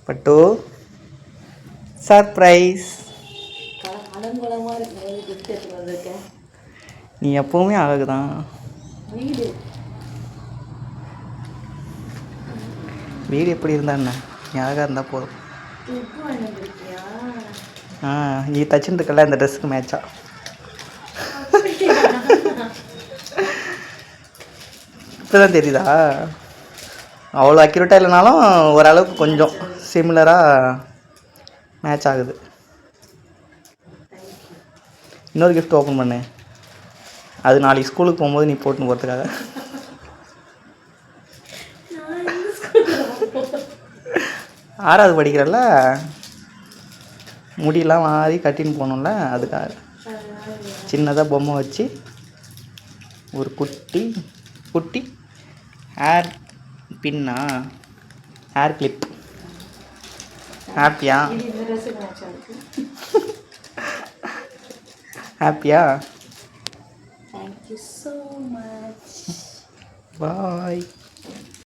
பட்டு சர்ப்ரைஸ். நீ எப்பவுமே அழகுதான். வீடு எப்படி இருந்தா என்ன, நீ அழகாக இருந்தால் போதும். நீ தச்சுட்டு இருக்கல இந்த ட்ரெஸ்ஸுக்கு மேட்சா. இப்போதான் தெரியுதா? அவ்வளோ அக்யூரேட்டாக இல்லைனாலும் ஓரளவுக்கு கொஞ்சம் சிமிலராக மேட்ச் ஆகுது. இன்னொரு கிஃப்ட் ஓப்பன் பண்ணு, அது நாளைக்கு ஸ்கூலுக்கு போகும்போது நீ போட்டுன்னு போகிறதுக்காக. 6வது படிக்கிறல்ல, முடியெல்லாம் மாறி கட்டின்னு போகணும்ல, அதுக்காக சின்னதாக பொம்மை வச்சு ஒரு குட்டி குட்டி ஹேர் பின்னா, ஹேர் கிளிப். ஹாப்பியா? ஹாப்பியா? Thank you so much. Bye.